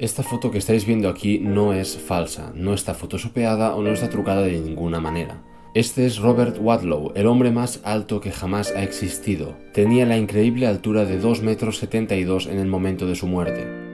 Esta foto que estáis viendo aquí no es falsa, no está photoshopeada o no está trucada de ninguna manera. Este es Robert Wadlow, el hombre más alto que jamás ha existido. Tenía la increíble altura de 2,72 m en el momento de su muerte.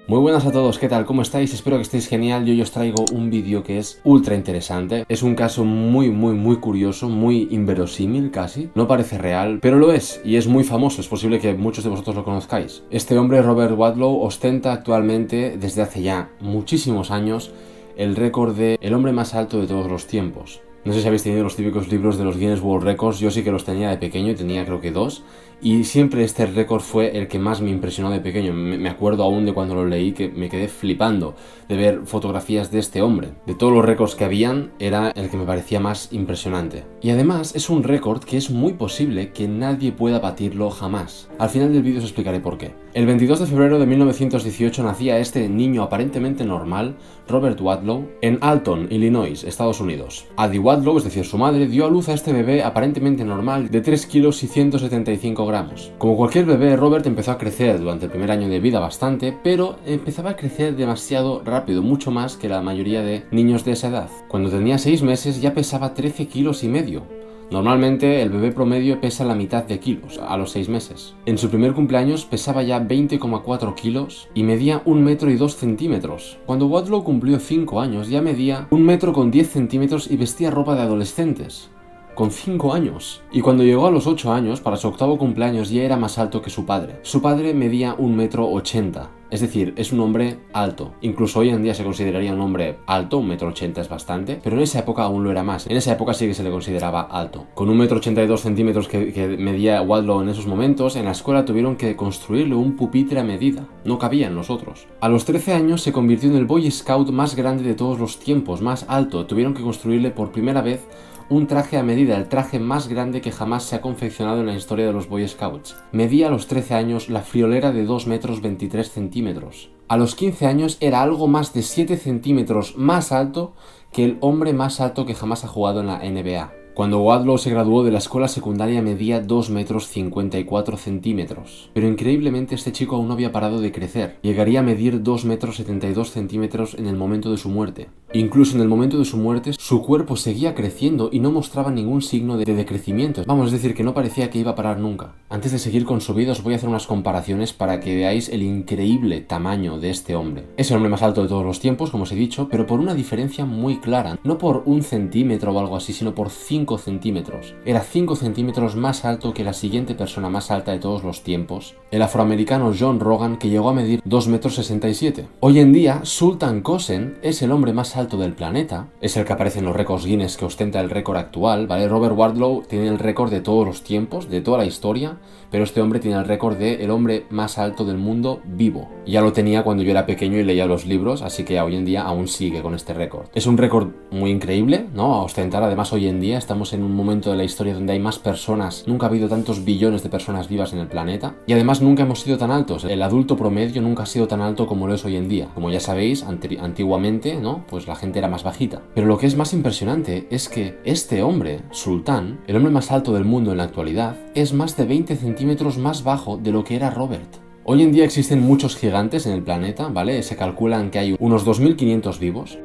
Muy buenas a todos, ¿qué tal? ¿Cómo estáis? Espero que estéis genial. Yo hoy os traigo un vídeo que es ultra interesante. Es un caso muy curioso, muy inverosímil casi. No parece real, pero lo es, y es muy famoso. Es posible que muchos de vosotros lo conozcáis. Este hombre, Robert Wadlow, ostenta actualmente, desde hace ya muchísimos años, el récord de el hombre más alto de todos los tiempos. No sé si habéis tenido los típicos libros de los Guinness World Records, yo sí que los tenía de pequeño, tenía creo que 2, y siempre este récord fue el que más me impresionó de pequeño. Me acuerdo aún de cuando lo leí que me quedé flipando de ver fotografías de este hombre. De todos los récords que habían, era el que me parecía más impresionante. Y además es un récord que es muy posible que nadie pueda batirlo jamás. Al final del vídeo os explicaré por qué. El 22 de febrero de 1918 nacía este niño aparentemente normal, Robert Wadlow, en Alton, Illinois, Estados Unidos. Addie Wadlow, es decir, su madre, dio a luz a este bebé aparentemente normal de 3 kilos y 175 gramos. Como cualquier bebé, Robert empezó a crecer durante el primer año de vida bastante, pero empezaba a crecer demasiado rápido, mucho más que la mayoría de niños de esa edad. Cuando tenía 6 meses ya pesaba 13 kilos y medio. Normalmente el bebé promedio pesa la mitad de kilos a los 6 meses. En su primer cumpleaños pesaba ya 20,4 kilos y medía 1 metro y 2 centímetros. Cuando Wadlow cumplió 5 años ya medía 1 metro con 10 centímetros y vestía ropa de adolescentes. Con 5 años. Y cuando llegó a los 8 años, para su octavo cumpleaños ya era más alto que su padre. Su padre medía 1 metro 80 m. Es decir, es un hombre alto. Incluso hoy en día se consideraría un hombre alto, 1 metro 80 es bastante, pero en esa época aún lo era más. En esa época sí que se le consideraba alto. Con 1 metro 82 centímetros que medía Wadlow en esos momentos, en la escuela tuvieron que construirle un pupitre a medida. No cabía en los otros. A los 13 años se convirtió en el Boy Scout más grande de todos los tiempos, más alto. Tuvieron que construirle por primera vez un traje a medida, el traje más grande que jamás se ha confeccionado en la historia de los Boy Scouts. Medía a los 13 años la friolera de 2 metros 23 centímetros. A los 15 años era algo más de 7 centímetros más alto que el hombre más alto que jamás ha jugado en la NBA. Cuando Wadlow se graduó de la escuela secundaria medía 2 metros 54 centímetros. Pero increíblemente este chico aún no había parado de crecer. Llegaría a medir 2 metros 72 centímetros en el momento de su muerte. Incluso en el momento de su muerte, su cuerpo seguía creciendo y no mostraba ningún signo de decrecimiento. Vamos, es decir, que no parecía que iba a parar nunca. Antes de seguir con su vida os voy a hacer unas comparaciones para que veáis el increíble tamaño de este hombre. Es el hombre más alto de todos los tiempos, como os he dicho, pero por una diferencia muy clara. No por 1 centímetro o algo así, sino por 5 centímetros. Era 5 centímetros más alto que la siguiente persona más alta de todos los tiempos, el afroamericano John Rogan, que llegó a medir 2 metros 67. Hoy en día, Sultan Kosen es el hombre más alto del planeta, es el que aparece en los récords Guinness que ostenta el récord actual, ¿vale? Robert Wadlow tiene el récord de todos los tiempos, de toda la historia, pero este hombre tiene el récord de el hombre más alto del mundo vivo. Ya lo tenía cuando yo era pequeño y leía los libros, así que hoy en día aún sigue con este récord. Es un récord muy increíble, ¿no? A ostentar. Además, hoy en día estamos en un momento de la historia donde hay más personas, nunca ha habido tantos billones de personas vivas en el planeta, y además nunca hemos sido tan altos. El adulto promedio nunca ha sido tan alto como lo es hoy en día. Como ya sabéis, antiguamente, ¿no? Pues la gente era más bajita. Pero lo que es más impresionante es que este hombre, Sultán, el hombre más alto del mundo en la actualidad, es más de 20 centímetros más bajo de lo que era Robert. Hoy en día existen muchos gigantes en el planeta, ¿vale? Se calculan que hay unos 2.500 vivos.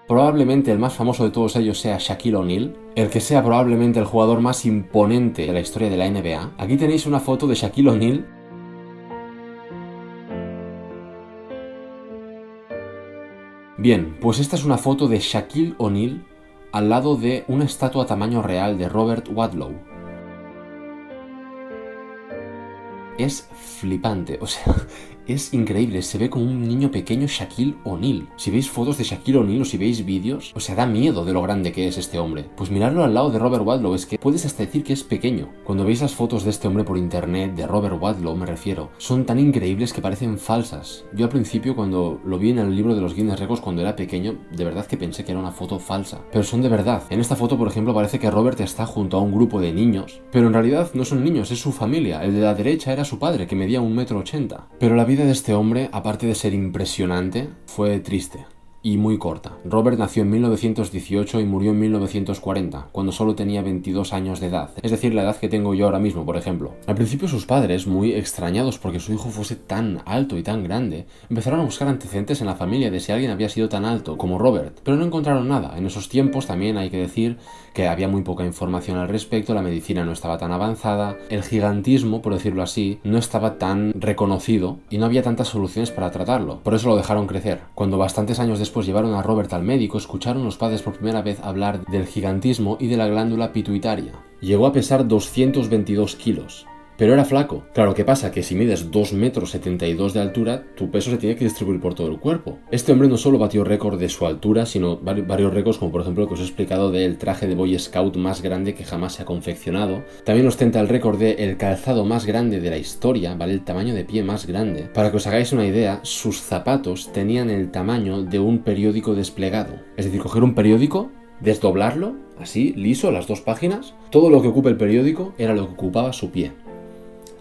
Probablemente el más famoso de todos ellos sea Shaquille O'Neal, el que sea probablemente el jugador más imponente de la historia de la NBA. Aquí tenéis una foto de Shaquille O'Neal. Bien, pues esta es una foto de Shaquille O'Neal al lado de una estatua a tamaño real de Robert Wadlow. Es flipante, o sea, es increíble, se ve como un niño pequeño Shaquille O'Neal. Si veis fotos de Shaquille O'Neal o si veis vídeos, o sea, da miedo de lo grande que es este hombre. Pues miradlo al lado de Robert Wadlow, es que puedes hasta decir que es pequeño. Cuando veis las fotos de este hombre por internet, de Robert Wadlow me refiero, son tan increíbles que parecen falsas. Yo al principio cuando lo vi en el libro de los Guinness Records cuando era pequeño, de verdad que pensé que era una foto falsa. Pero son de verdad. En esta foto, por ejemplo, parece que Robert está junto a un grupo de niños, pero en realidad no son niños, es su familia. El de la derecha era su padre, que medía 1 metro 80. Pero la vida de este hombre, aparte de ser impresionante, fue triste. y muy corta. Robert nació en 1918 y murió en 1940, cuando solo tenía 22 años de edad, es decir, la edad que tengo yo ahora mismo, por ejemplo. Al principio sus padres, muy extrañados porque su hijo fuese tan alto y tan grande, empezaron a buscar antecedentes en la familia de si alguien había sido tan alto como Robert, pero no encontraron nada. En esos tiempos también hay que decir que había muy poca información al respecto, la medicina no estaba tan avanzada, el gigantismo, por decirlo así, no estaba tan reconocido y no había tantas soluciones para tratarlo. Por eso lo dejaron crecer. Cuando bastantes años después llevaron a Robert al médico, escucharon los padres por primera vez hablar del gigantismo y de la glándula pituitaria. Llegó a pesar 222 kilos. Pero era flaco. Claro, ¿qué pasa? Que si mides 2,72 m de altura, tu peso se tiene que distribuir por todo el cuerpo. Este hombre no solo batió récord de su altura, sino varios récords, como por ejemplo el que os he explicado del traje de Boy Scout más grande que jamás se ha confeccionado. También ostenta el récord de el calzado más grande de la historia, ¿vale? El tamaño de pie más grande. Para que os hagáis una idea, sus zapatos tenían el tamaño de un periódico desplegado. Es decir, coger un periódico, desdoblarlo, así, liso, las 2 páginas, todo lo que ocupa el periódico era lo que ocupaba su pie.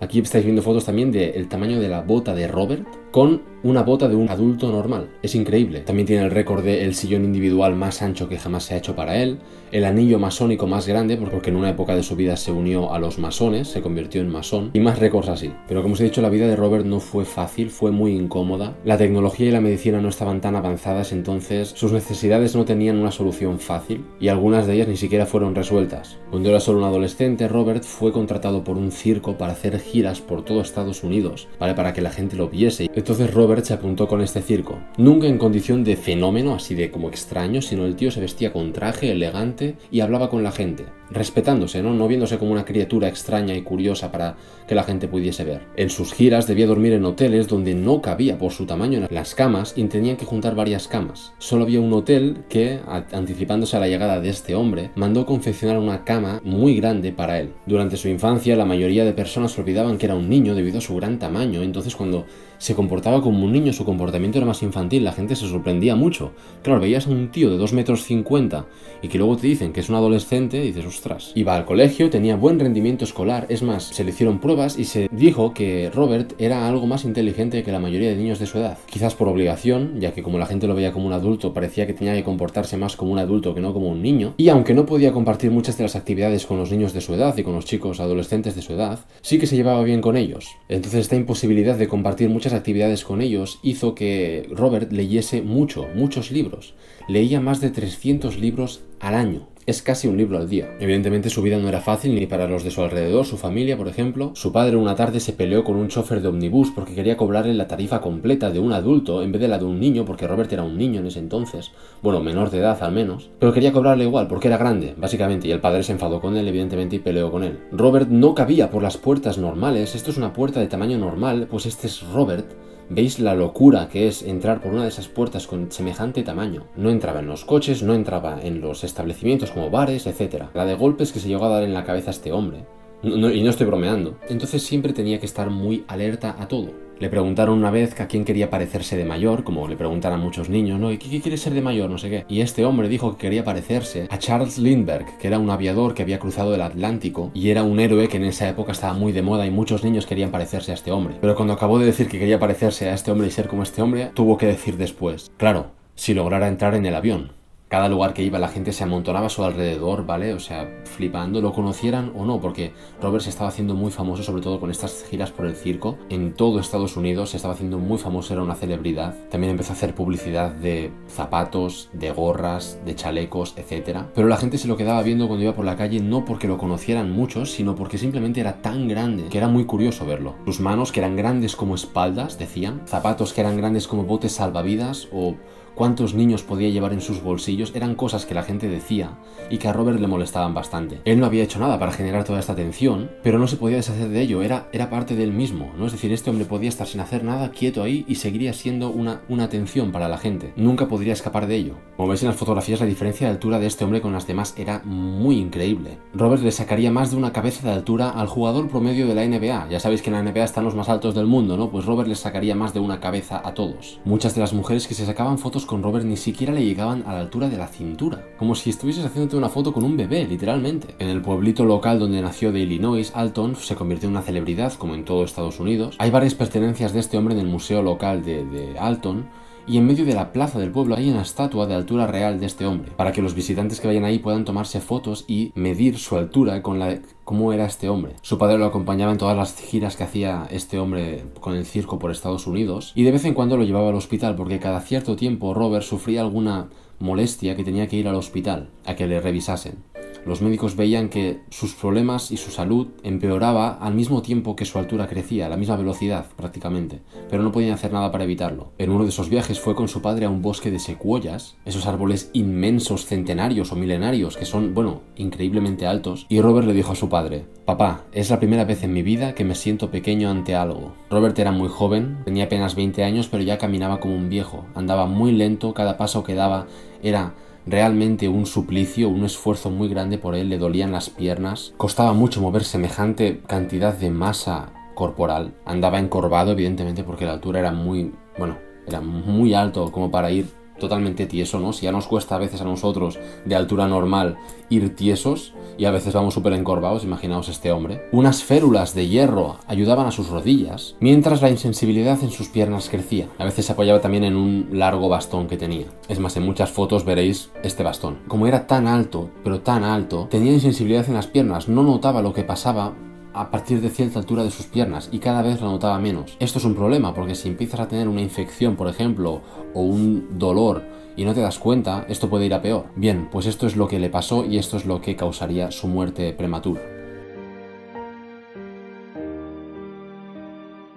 Aquí estáis viendo fotos también del tamaño de la bota de Robert con una bota de un adulto normal. Es increíble. También tiene el récord del sillón individual más ancho que jamás se ha hecho para él, el anillo masónico más grande, porque en una época de su vida se unió a los masones, se convirtió en masón, y más récords así. Pero como os he dicho, la vida de Robert no fue fácil, fue muy incómoda. La tecnología y la medicina no estaban tan avanzadas, entonces sus necesidades no tenían una solución fácil, y algunas de ellas ni siquiera fueron resueltas. Cuando era solo un adolescente, Robert fue contratado por un circo para hacer giras por todo Estados Unidos, ¿vale? Para que la gente lo viese. Entonces Robert se apuntó con este circo, nunca en condición de fenómeno, así de como extraño, sino el tío se vestía con traje, elegante, y hablaba con la gente, respetándose, no viéndose como una criatura extraña y curiosa para que la gente pudiese ver. En sus giras debía dormir en hoteles donde no cabía por su tamaño en las camas y tenían que juntar varias camas. Solo había un hotel que, anticipándose a la llegada de este hombre, mandó confeccionar una cama muy grande para él. Durante su infancia, la mayoría de personas olvidaban que era un niño debido a su gran tamaño, entonces cuando se comportaba como un niño, su comportamiento era más infantil, la gente se sorprendía mucho. Claro, veías a un tío de 2,50 m y que luego te dicen que es un adolescente y dices, ostras. Iba al colegio, tenía buen rendimiento escolar, es más, se le hicieron pruebas y se dijo que Robert era algo más inteligente que la mayoría de niños de su edad. Quizás por obligación, ya que como la gente lo veía como un adulto, parecía que tenía que comportarse más como un adulto que no como un niño. Y aunque no podía compartir muchas de las actividades con los niños de su edad y con los chicos adolescentes de su edad, sí que se llevaba bien con ellos. Entonces esta imposibilidad de compartir muchas actividades con ellos hizo que Robert leyese muchos libros. Leía más de 300 libros al año. Es casi un libro al día. Evidentemente su vida no era fácil ni para los de su alrededor, su familia, por ejemplo. Su padre una tarde se peleó con un chofer de ómnibus porque quería cobrarle la tarifa completa de un adulto en vez de la de un niño, porque Robert era un niño en ese entonces. Bueno, menor de edad al menos. Pero quería cobrarle igual porque era grande, básicamente, y el padre se enfadó con él, evidentemente, y peleó con él. Robert no cabía por las puertas normales. Esto es una puerta de tamaño normal, pues este es Robert. ¿Veis la locura que es entrar por una de esas puertas con semejante tamaño? No entraba en los coches, no entraba en los establecimientos como bares, etc. La de golpes que se llegó a dar en la cabeza a este hombre. Y no estoy bromeando. Entonces siempre tenía que estar muy alerta a todo. Le preguntaron una vez que a quién quería parecerse de mayor, como le preguntan a muchos niños, ¿no? ¿Y qué quieres ser de mayor? No sé qué. Y este hombre dijo que quería parecerse a Charles Lindbergh, que era un aviador que había cruzado el Atlántico y era un héroe que en esa época estaba muy de moda y muchos niños querían parecerse a este hombre. Pero cuando acabó de decir que quería parecerse a este hombre y ser como este hombre, tuvo que decir después, claro, si lograra entrar en el avión. Cada lugar que iba la gente se amontonaba a su alrededor, ¿vale? O sea, flipando, lo conocieran o no, porque Robert se estaba haciendo muy famoso, sobre todo con estas giras por el circo. En todo Estados Unidos se estaba haciendo muy famoso, era una celebridad. También empezó a hacer publicidad de zapatos, de gorras, de chalecos, etc. Pero la gente se lo quedaba viendo cuando iba por la calle, no porque lo conocieran muchos, sino porque simplemente era tan grande que era muy curioso verlo. Sus manos, que eran grandes como espaldas, decían, zapatos que eran grandes como botes salvavidas o cuántos niños podía llevar en sus bolsillos, eran cosas que la gente decía y que a Robert le molestaban bastante. Él no había hecho nada para generar toda esta atención, pero no se podía deshacer de ello, era parte de él mismo, ¿no? Es decir, este hombre podía estar sin hacer nada, quieto ahí, y seguiría siendo una atención para la gente. Nunca podría escapar de ello. Como veis en las fotografías, la diferencia de altura de este hombre con las demás era muy increíble. Robert le sacaría más de una cabeza de altura al jugador promedio de la NBA. Ya sabéis que en la NBA están los más altos del mundo, ¿no? Pues Robert les sacaría más de una cabeza a todos. Muchas de las mujeres que se sacaban fotos con Robert ni siquiera le llegaban a la altura de la cintura, como si estuvieses haciéndote una foto con un bebé, literalmente. En el pueblito local donde nació de Illinois, Alton, se convirtió en una celebridad, como en todo Estados Unidos. Hay varias pertenencias de este hombre en el museo local de Alton, y en medio de la plaza del pueblo hay una estatua de altura real de este hombre, para que los visitantes que vayan ahí puedan tomarse fotos y medir su altura con cómo era este hombre. Su padre lo acompañaba en todas las giras que hacía este hombre con el circo por Estados Unidos y de vez en cuando lo llevaba al hospital porque cada cierto tiempo Robert sufría alguna molestia que tenía que ir al hospital a que le revisasen. Los médicos veían que sus problemas y su salud empeoraba al mismo tiempo que su altura crecía, a la misma velocidad prácticamente, pero no podían hacer nada para evitarlo. En uno de esos viajes fue con su padre a un bosque de secuoyas, esos árboles inmensos, centenarios o milenarios que son, increíblemente altos, y Robert le dijo a su padre: «Papá, es la primera vez en mi vida que me siento pequeño ante algo». Robert era muy joven, tenía apenas 20 años, pero ya caminaba como un viejo, andaba muy lento, cada paso que daba era realmente un suplicio, un esfuerzo muy grande por él, le dolían las piernas, costaba mucho mover semejante cantidad de masa corporal, andaba encorvado evidentemente porque la altura era era muy alto como para ir totalmente tieso, ¿no? Si ya nos cuesta a veces a nosotros de altura normal ir tiesos y a veces vamos súper encorvados, imaginaos este hombre. Unas férulas de hierro ayudaban a sus rodillas, mientras la insensibilidad en sus piernas crecía. A veces se apoyaba también en un largo bastón que tenía. Es más, en muchas fotos veréis este bastón. Como era tan alto, pero tan alto, tenía insensibilidad en las piernas, no notaba lo que pasaba a partir de cierta altura de sus piernas y cada vez lo notaba menos. Esto es un problema porque si empiezas a tener una infección, por ejemplo, o un dolor y no te das cuenta, esto puede ir a peor. Bien, pues esto es lo que le pasó y esto es lo que causaría su muerte prematura.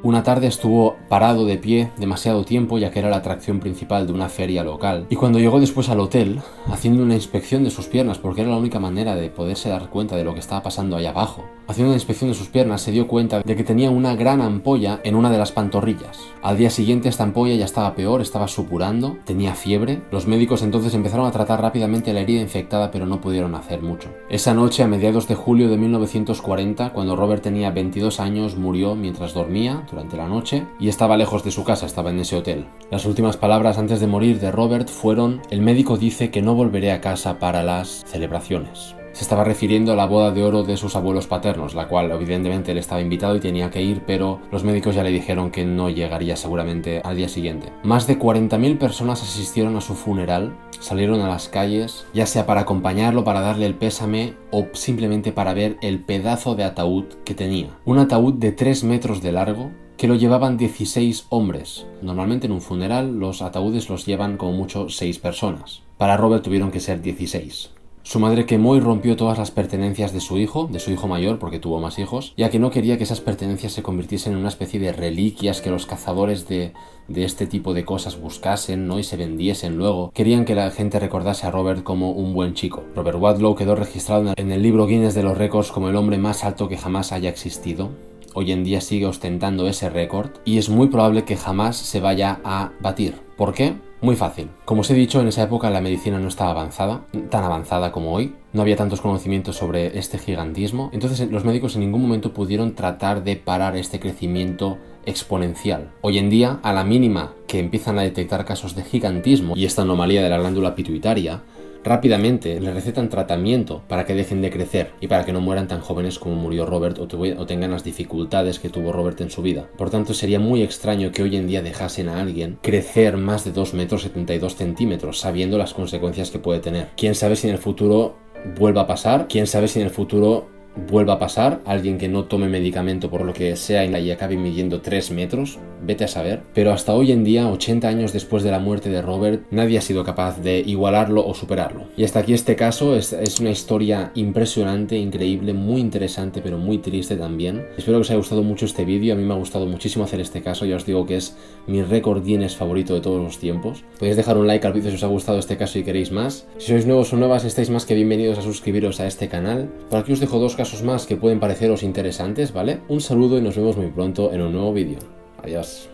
Una tarde estuvo parado de pie demasiado tiempo, ya que era la atracción principal de una feria local, y cuando llegó después al hotel, haciendo una inspección de sus piernas, porque era la única manera de poderse dar cuenta de lo que estaba pasando ahí abajo, haciendo una inspección de sus piernas se dio cuenta de que tenía una gran ampolla en una de las pantorrillas. Al día siguiente esta ampolla ya estaba peor, estaba supurando, tenía fiebre. Los médicos entonces empezaron a tratar rápidamente la herida infectada, pero no pudieron hacer mucho. Esa noche, a mediados de julio de 1940, cuando Robert tenía 22 años, murió mientras dormía durante la noche y estaba lejos de su casa, estaba en ese hotel. Las últimas palabras antes de morir de Robert fueron: «El médico dice que no volveré a casa para las celebraciones». Se estaba refiriendo a la boda de oro de sus abuelos paternos, la cual evidentemente él estaba invitado y tenía que ir, pero los médicos ya le dijeron que no llegaría seguramente al día siguiente. Más de 40.000 personas asistieron a su funeral, salieron a las calles, ya sea para acompañarlo, para darle el pésame o simplemente para ver el pedazo de ataúd que tenía. Un ataúd de 3 metros de largo, que lo llevaban 16 hombres. Normalmente en un funeral los ataúdes los llevan como mucho 6 personas. Para Robert tuvieron que ser 16. Su madre quemó y rompió todas las pertenencias de su hijo mayor, porque tuvo más hijos, ya que no quería que esas pertenencias se convirtiesen en una especie de reliquias que los cazadores de este tipo de cosas buscasen, ¿no? Y se vendiesen luego. Querían que la gente recordase a Robert como un buen chico. Robert Wadlow quedó registrado en el libro Guinness de los récords como el hombre más alto que jamás haya existido. Hoy en día sigue ostentando ese récord y es muy probable que jamás se vaya a batir. ¿Por qué? Muy fácil. Como os he dicho, en esa época la medicina no estaba tan avanzada como hoy. No había tantos conocimientos sobre este gigantismo. Entonces los médicos en ningún momento pudieron tratar de parar este crecimiento exponencial. Hoy en día, a la mínima que empiezan a detectar casos de gigantismo y esta anomalía de la glándula pituitaria, rápidamente les recetan tratamiento para que dejen de crecer y para que no mueran tan jóvenes como murió Robert o tengan las dificultades que tuvo Robert en su vida. Por tanto, sería muy extraño que hoy en día dejasen a alguien crecer más de 2,72 metros, sabiendo las consecuencias que puede tener. ¿Quién sabe si en el futuro vuelva a pasar? ¿Quién sabe si en el futuro vuelva a pasar? Alguien que no tome medicamento por lo que sea y acabe midiendo 3 metros, vete a saber. Pero hasta hoy en día, 80 años después de la muerte de Robert, nadie ha sido capaz de igualarlo o superarlo. Y hasta aquí este caso. Es una historia impresionante, increíble, muy interesante, pero muy triste también. Espero que os haya gustado mucho este vídeo. A mí me ha gustado muchísimo hacer este caso. Ya os digo que es mi récord Guinness favorito de todos los tiempos. Podéis dejar un like al vídeo si os ha gustado este caso y queréis más. Si sois nuevos o nuevas, estáis más que bienvenidos a suscribiros a este canal. Por aquí os dejo 2 casos más que pueden pareceros interesantes, ¿vale? Un saludo y nos vemos muy pronto en un nuevo vídeo. Adiós.